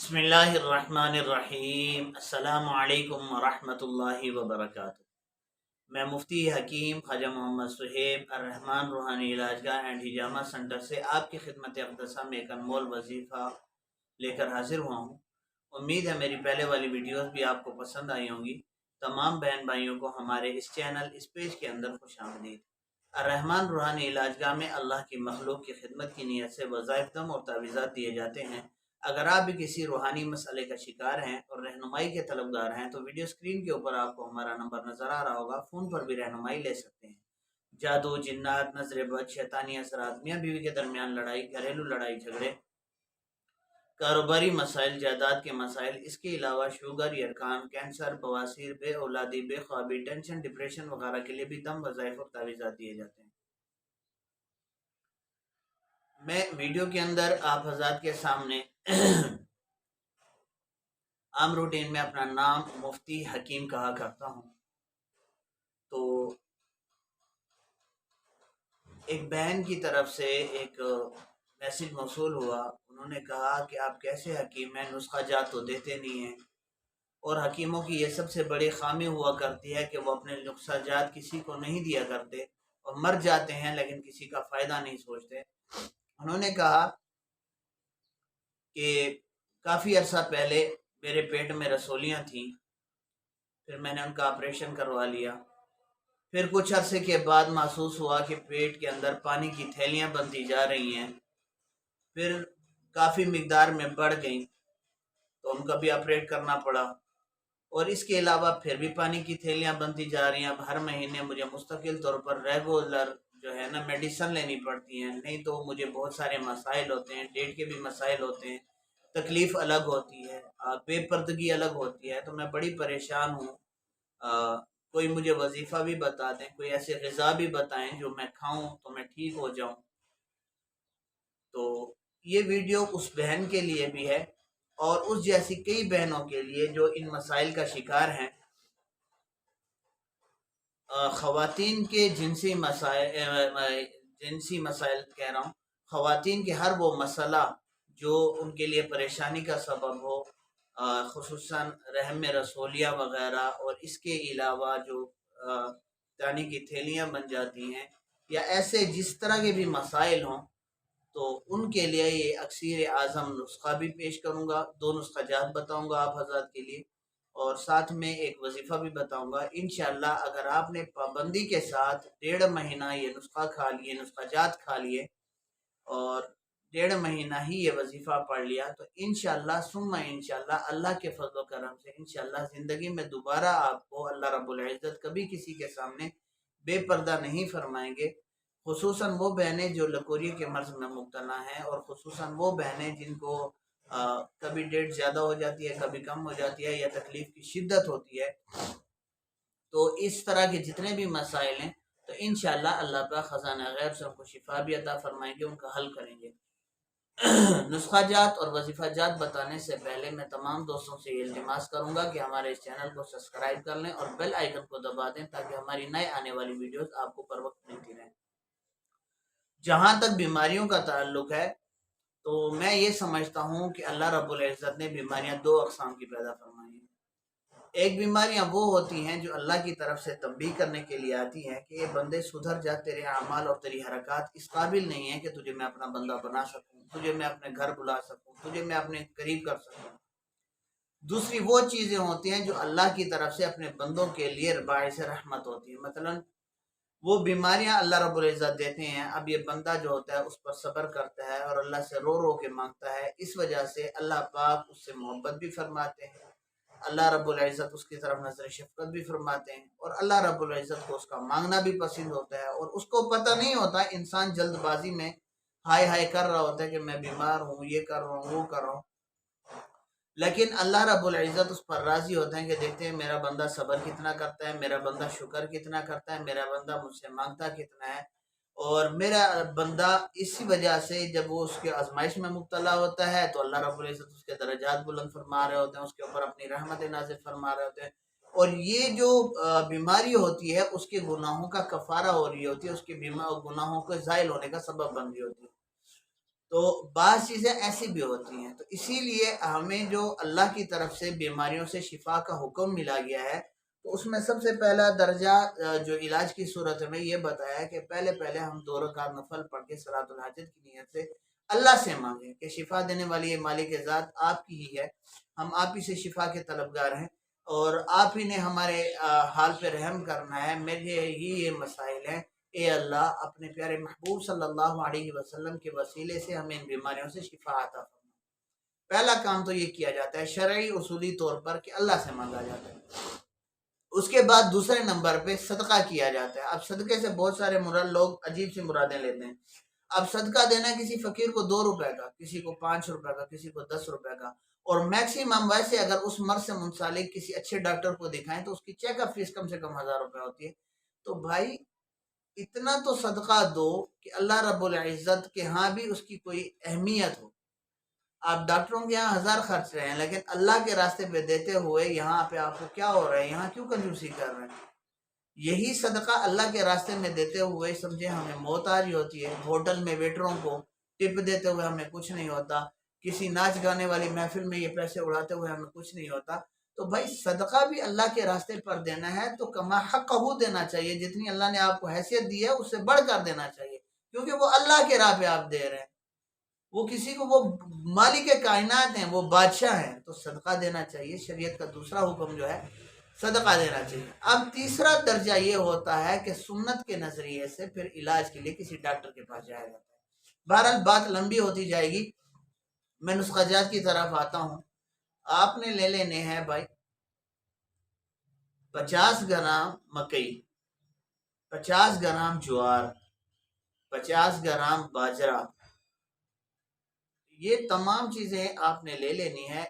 بسم اللہ الرحمن الرحیم۔ السلام علیکم ورحمۃ اللہ وبرکاتہ۔ میں مفتی حکیم خواجہ محمد صہیب الرحمن روحانی علاج گاہ اینڈ ہجامہ سینٹر سے آپ کی خدمت اقدسہ میں ایک انمول وظیفہ لے کر حاضر ہوا ہوں۔ امید ہے میری پہلے والی ویڈیوز بھی آپ کو پسند آئی ہوں گی۔ تمام بہن بھائیوں کو ہمارے اس چینل اس پیج کے اندر خوش آمدید۔ الرحمن روحانی علاج گاہ میں اللہ کی مخلوق کی خدمت کی نیت سے وظائف دم اور تعویذات دیے جاتے ہیں۔ اگر آپ بھی کسی روحانی مسئلے کا شکار ہیں اور رہنمائی کے طلبگار ہیں تو ویڈیو سکرین کے اوپر آپ کو ہمارا نمبر نظر آ رہا ہوگا، فون پر بھی رہنمائی لے سکتے ہیں۔ جادو، جنات، نظر بد، شیطانی اثرات، میاں بیوی کے درمیان لڑائی، گھریلو لڑائی جھگڑے، کاروباری مسائل، جائیداد کے مسائل، اس کے علاوہ شوگر، یرکان، کینسر، بواسیر، بے اولادی، بے خوابی، ٹینشن، ڈپریشن وغیرہ کے لیے بھی دم وظائف اور تعویذات دیے جاتے ہیں۔ میں ویڈیو کے اندر آپ حضرات کے سامنے عام روٹین میں اپنا نام مفتی حکیم کہا کرتا ہوں۔ تو ایک بہن کی طرف سے ایک میسج موصول ہوا، انہوں نے کہا کہ آپ کیسے حکیم ہیں، نسخہ جات تو دیتے نہیں ہیں، اور حکیموں کی یہ سب سے بڑی خامی ہوا کرتی ہے کہ وہ اپنے نسخہ جات کسی کو نہیں دیا کرتے اور مر جاتے ہیں لیکن کسی کا فائدہ نہیں سوچتے۔ انہوں نے کہا کہ کافی عرصہ پہلے میرے پیٹ میں رسولیاں تھیں، پھر میں نے ان کا آپریشن کروا لیا، پھر کچھ عرصے کے بعد محسوس ہوا کہ پیٹ کے اندر پانی کی تھیلیاں بنتی جا رہی ہیں، پھر کافی مقدار میں بڑھ گئیں تو ان کا بھی آپریٹ کرنا پڑا، اور اس کے علاوہ پھر بھی پانی کی تھیلیاں بنتی جا رہی ہیں۔ اب ہر مہینے مجھے مستقل طور پر ریگولر جو ہے نا میڈیسن لینی پڑتی ہیں، نہیں تو مجھے بہت سارے مسائل ہوتے ہیں، ڈیٹ کے بھی مسائل ہوتے ہیں، تکلیف الگ ہوتی ہے، بے پردگی الگ ہوتی ہے، تو میں بڑی پریشان ہوں۔ کوئی مجھے وظیفہ بھی بتا دیں، کوئی ایسے غذا بھی بتائیں جو میں کھاؤں تو میں ٹھیک ہو جاؤں۔ تو یہ ویڈیو اس بہن کے لیے بھی ہے اور اس جیسی کئی بہنوں کے لیے جو ان مسائل کا شکار ہیں۔ خواتین کے جنسی مسائل کہہ رہا ہوں، خواتین کے ہر وہ مسئلہ جو ان کے لیے پریشانی کا سبب ہو، خصوصاً رحم میں رسولیاں وغیرہ، اور اس کے علاوہ جو پانی کی تھیلیاں بن جاتی ہیں، یا ایسے جس طرح کے بھی مسائل ہوں، تو ان کے لیے یہ اکثیر اعظم نسخہ بھی پیش کروں گا، 2 نسخہ جات بتاؤں گا آپ حضرات کے لیے، اور ساتھ میں ایک وظیفہ بھی بتاؤں گا۔ انشاءاللہ اگر آپ نے پابندی کے ساتھ 1.5 مہینہ یہ نسخہ کھا لیے، نسخہ جات کھا لیے، اور 1.5 مہینہ ہی یہ وظیفہ پڑھ لیا، تو انشاءاللہ ثم انشاءاللہ اللہ کے فضل و کرم سے انشاءاللہ زندگی میں دوبارہ آپ کو اللہ رب العزت کبھی کسی کے سامنے بے پردہ نہیں فرمائیں گے۔ خصوصاً وہ بہنیں جو لکوری کے مرض میں مبتلا ہیں، اور خصوصاً وہ بہنیں جن کو کبھی ڈیٹ زیادہ ہو جاتی ہے، کبھی کم ہو جاتی ہے، یا تکلیف کی شدت ہوتی ہے، تو اس طرح کے جتنے بھی مسائل ہیں تو انشاءاللہ اللہ پاک خزانہ غیب سے ان کو شفا بھی عطا فرمائیں گے، ان کا حل کریں گے۔ نسخہ جات اور وظیفہ جات بتانے سے پہلے میں تمام دوستوں سے یہ التماس کروں گا کہ ہمارے اس چینل کو سبسکرائب کر لیں اور بیل آئیکن کو دبا دیں تاکہ ہماری نئے آنے والی ویڈیوز آپ کو پر وقت ملتی رہیں۔ جہاں تک بیماریوں کا تعلق ہے تو میں یہ سمجھتا ہوں کہ اللہ رب العزت نے بیماریاں 2 اقسام کی پیدا فرمائی ہیں۔ ایک بیماریاں وہ ہوتی ہیں جو اللہ کی طرف سے تنبیہ کرنے کے لیے آتی ہیں کہ یہ بندے سدھر جا، تیرے اعمال اور تیری حرکات اس قابل نہیں ہیں کہ تجھے میں اپنا بندہ بنا سکوں، تجھے میں اپنے گھر بلا سکوں، تجھے میں اپنے قریب کر سکوں۔ دوسری وہ چیزیں ہوتی ہیں جو اللہ کی طرف سے اپنے بندوں کے لیے باعث رحمت ہوتی ہیں۔ مثلاً وہ بیماریاں اللہ رب العزت دیتے ہیں، اب یہ بندہ جو ہوتا ہے اس پر صبر کرتا ہے اور اللہ سے رو رو کے مانگتا ہے، اس وجہ سے اللہ پاک اس سے محبت بھی فرماتے ہیں، اللہ رب العزت اس کی طرف نظر شفقت بھی فرماتے ہیں، اور اللہ رب العزت کو اس کا مانگنا بھی پسند ہوتا ہے، اور اس کو پتہ نہیں ہوتا، انسان جلد بازی میں ہائے ہائے کر رہا ہوتا ہے کہ میں بیمار ہوں، یہ کر رہا ہوں، وہ کر رہا ہوں، لیکن اللہ رب العزت اس پر راضی ہوتے ہیں کہ دیکھتے ہیں میرا بندہ صبر کتنا کرتا ہے، میرا بندہ شکر کتنا کرتا ہے، میرا بندہ مجھ سے مانگتا کتنا ہے، اور میرا بندہ اسی وجہ سے جب وہ اس کے آزمائش میں مبتلا ہوتا ہے تو اللہ رب العزت اس کے درجات بلند فرما رہے ہوتے ہیں، اس کے اوپر اپنی رحمت نازل فرما رہے ہوتے ہیں، اور یہ جو بیماری ہوتی ہے اس کے گناہوں کا کفارہ ہو رہی ہوتی ہے، اس کے گناہوں کے زائل ہونے کا سبب بن رہی ہوتی ہے۔ تو بعض چیزیں ایسی بھی ہوتی ہیں، تو اسی لیے ہمیں جو اللہ کی طرف سے بیماریوں سے شفا کا حکم ملا گیا ہے، تو اس میں سب سے پہلا درجہ جو علاج کی صورت میں یہ بتایا ہے کہ پہلے ہم 2 رکعت نفل پڑھ کے صلاۃ الحاجت کی نیت سے اللہ سے مانگیں کہ شفا دینے والی یہ مالک ذات آپ کی ہی ہے، ہم آپ ہی سے شفا کے طلبگار ہیں، اور آپ ہی نے ہمارے حال پہ رحم کرنا ہے، میرے ہی یہ مسائل ہیں، اے اللہ اپنے پیارے محبوب صلی اللہ علیہ وسلم کے وسیلے سے ہمیں ان بیماریوں سے شفا عطا فرما۔ پہلا کام تو یہ کیا جاتا ہے شرعی اصولی طور پر کہ اللہ سے مانگا جاتا ہے۔ اس کے بعد دوسرے نمبر پہ صدقہ کیا جاتا ہے۔ اب صدقے سے بہت سارے مراد لوگ عجیب سی مرادیں لیتے ہیں۔ اب صدقہ دینا ہے کسی فقیر کو 2 روپے کا، کسی کو 5 روپے کا، کسی کو 10 روپے کا، اور میکسیمم ویسے اگر اس مرض سے منسلک کسی اچھے ڈاکٹر کو دکھائیں تو اس کی چیک اپ فیس کم سے کم 1000 روپے ہوتی ہے۔ تو بھائی اتنا تو صدقہ دو کہ اللہ رب العزت کے ہاں بھی اس کی کوئی اہمیت ہو۔ آپ ڈاکٹروں کے یہاں 1000 خرچ رہے ہیں، لیکن اللہ کے راستے پہ دیتے ہوئے یہاں پہ آپ کو کیا ہو رہا ہے، یہاں کیوں کنجوسی کر رہے ہیں؟ یہی صدقہ اللہ کے راستے میں دیتے ہوئے سمجھے ہمیں موت آ رہی ہوتی ہے، ہوٹل میں ویٹروں کو ٹپ دیتے ہوئے ہمیں کچھ نہیں ہوتا، کسی ناچ گانے والی محفل میں یہ پیسے اڑاتے ہوئے ہمیں کچھ نہیں ہوتا۔ تو بھائی صدقہ بھی اللہ کے راستے پر دینا ہے تو کما حقہ دینا چاہیے، جتنی اللہ نے آپ کو حیثیت دی ہے اس سے بڑھ کر دینا چاہیے، کیونکہ وہ اللہ کے راہ پہ آپ دے رہے ہیں، وہ کسی کو، وہ مالک کائنات ہیں، وہ بادشاہ ہیں، تو صدقہ دینا چاہیے۔ شریعت کا دوسرا حکم جو ہے صدقہ دینا چاہیے۔ اب تیسرا درجہ یہ ہوتا ہے کہ سنت کے نظریے سے پھر علاج کے لیے کسی ڈاکٹر کے پاس جایا جاتا ہے۔ بہرحال بات لمبی ہوتی جائے گی، میں نسخہ جات کی طرف آتا ہوں۔ آپ نے لے لینے ہیں بھائی 50 گرام مکئی، 50 گرام جوار، 50 گرام باجرہ، یہ تمام چیزیں آپ نے لے لینی ہے،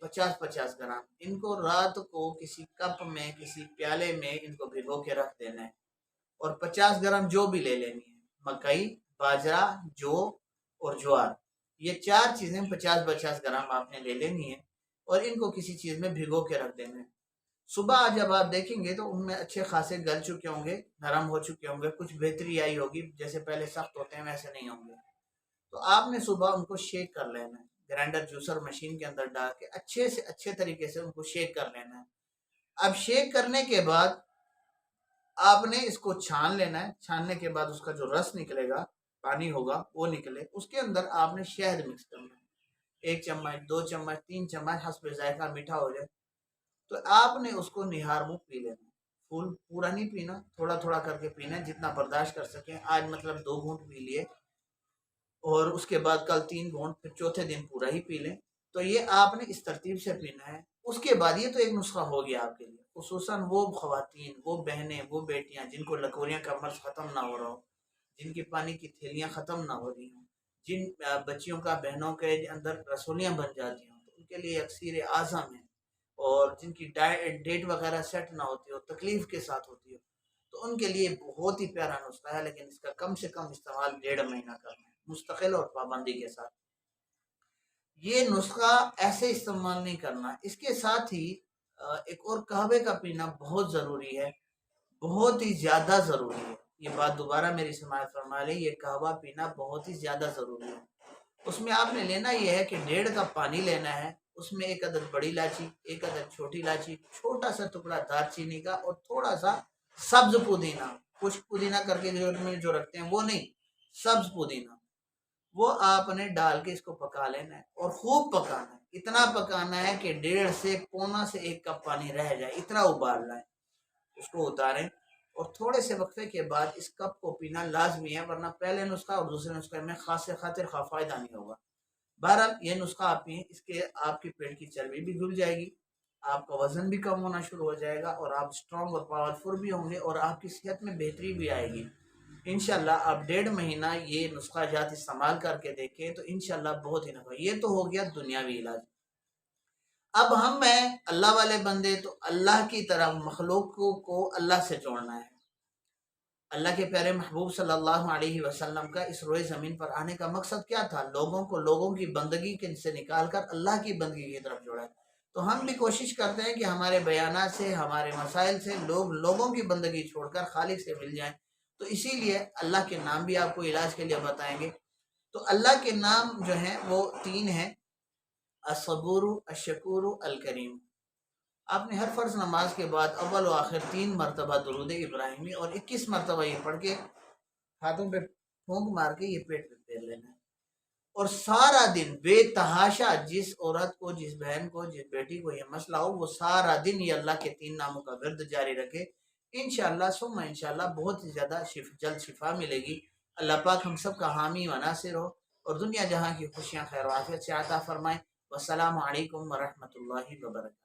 50 گرام، ان کو رات کو کسی کپ میں کسی پیالے میں ان کو بھگو کے رکھ دینا ہے، اور 50 گرام جو بھی لے لینی ہے، مکئی، باجرہ، جو اور جوار، یہ 4 چیزیں 50 گرام آپ نے لے لینی ہے، اور ان کو کسی چیز میں بھگو کے رکھ دینا ہے۔ صبح جب آپ دیکھیں گے تو ان میں اچھے خاصے گل چکے ہوں گے، نرم ہو چکے ہوں گے، کچھ بہتری آئی ہوگی، جیسے پہلے سخت ہوتے ہیں ویسے نہیں ہوں گے، تو آپ نے صبح ان کو شیک کر لینا ہے، گرائنڈر جوسر مشین کے اندر ڈال کے اچھے سے اچھے طریقے سے ان کو شیک کر لینا ہے۔ اب شیک کرنے کے بعد آپ نے اس کو چھان لینا ہے، چھاننے کے بعد اس کا جو رس نکلے گا، پانی ہوگا وہ نکلے، اس کے اندر آپ نے شہد مکس کرنا ہے، 1 چمچ، 2 چمچ، 3 چمچ، حسب ذائقہ میٹھا ہو جائے تو آپ نے اس کو نہار منہ پی لینا، فل پورا نہیں پینا، تھوڑا تھوڑا کر کے پینا، جتنا برداشت کر سکیں۔ آج مطلب 2 گھونٹ پی لیے، اور اس کے بعد کل 3 گھونٹ، پھر چوتھے دن پورا ہی پی لیں، تو یہ آپ نے اس ترتیب سے پینا ہے۔ اس کے بعد یہ تو ایک نسخہ ہو گیا آپ کے لیے، خصوصاً وہ خواتین، وہ بہنیں، وہ بیٹیاں جن کو لکوریاں کا مرض ختم نہ ہو رہا ہو، جن کی پانی کی تھیلیاں ختم نہ ہو رہی ہوں، جن بچیوں کا، بہنوں کے اندر رسولیاں بن جاتی ہوں، تو ان کے لیے اکسیر اعظم ہے، اور جن کی ڈیٹ وغیرہ سیٹ نہ ہوتی ہو، تکلیف کے ساتھ ہوتی ہو، تو ان کے لیے بہت ہی پیارا نسخہ ہے، لیکن اس کا کم سے کم استعمال 1.5 مہینہ کرنا ہے، مستقل اور پابندی کے ساتھ۔ یہ نسخہ ایسے استعمال نہیں کرنا، اس کے ساتھ ہی ایک اور قہوے کا پینا بہت ضروری ہے، بہت ہی زیادہ ضروری ہے، یہ بات دوبارہ میری سماعت فرما لیں، یہ قہوہ پینا بہت ہی زیادہ ضروری ہے۔ اس میں آپ نے لینا یہ ہے کہ 1.5 کپ پانی لینا ہے، اس میں 1 عدد بڑی الائچی، 1 عدد چھوٹی الائچی، چھوٹا سا ٹکڑا دار چینی کا، اور تھوڑا سا سبز پودینہ، کچھ پودینہ کر کے جو رکھتے ہیں وہ نہیں، سبز پودینہ، وہ آپ نے ڈال کے اس کو پکا لینا ہے، اور خوب پکانا ہے، اتنا پکانا ہے کہ 1.5 سے پونا سے 1 کپ پانی رہ جائے، اتنا ابالنا ہے، اس کو اتاریں، اور تھوڑے سے وقفے کے بعد اس کپ کو پینا لازمی ہے، ورنہ پہلے نسخہ اور دوسرے نسخے میں خاص خاطر خواہ فائدہ نہیں ہوگا۔ بہرحال یہ نسخہ آپ پئیں، اس کے آپ کی پیٹ کی چربی بھی گل جائے گی، آپ کا وزن بھی کم ہونا شروع ہو جائے گا، اور آپ سٹرونگ اور پاورفل بھی ہوں گے، اور آپ کی صحت میں بہتری بھی آئے گی۔ انشاءاللہ آپ 1.5 مہینہ یہ نسخہ جات استعمال کر کے دیکھیں تو انشاءاللہ بہت ہی نفع۔ یہ تو ہو گیا دنیاوی علاج۔ اب ہم ہیں اللہ والے بندے، تو اللہ کی طرف مخلوق کو اللہ سے جوڑنا ہے۔ اللہ کے پیارے محبوب صلی اللہ علیہ وسلم کا اس روئے زمین پر آنے کا مقصد کیا تھا؟ لوگوں کو لوگوں کی بندگی سے نکال کر اللہ کی بندگی کی طرف جوڑا ہے۔ تو ہم بھی کوشش کرتے ہیں کہ ہمارے بیانات سے، ہمارے مسائل سے لوگوں کی بندگی چھوڑ کر خالق سے مل جائیں، تو اسی لیے اللہ کے نام بھی آپ کو علاج کے لیے بتائیں گے۔ تو اللہ کے نام جو ہیں وہ 3 ہیں: الصبور، الشکور، الکریم۔ آپ نے ہر فرض نماز کے بعد اول و آخر 3 مرتبہ درود ابراہیمی اور 21 مرتبہ یہ پڑھ کے ہاتھوں پہ پھونک مار کے یہ پیٹ پہ پھیر لینا ہے، اور سارا دن بے تحاشا جس عورت کو، جس بہن کو، جس بیٹی کو یہ مسئلہ ہو، وہ سارا دن یہ اللہ کے 3 ناموں کا ورد جاری رکھے۔ انشاءاللہ ثم انشاءاللہ بہت زیادہ جلد شفا ملے گی۔ اللہ پاک ہم سب کا حامی و ناصر ہو اور دنیا جہاں کی خوشیاں خیر و عافیت سے عطا فرمائے۔ والسلام علیکم ورحمۃ اللہ وبرکاتہ۔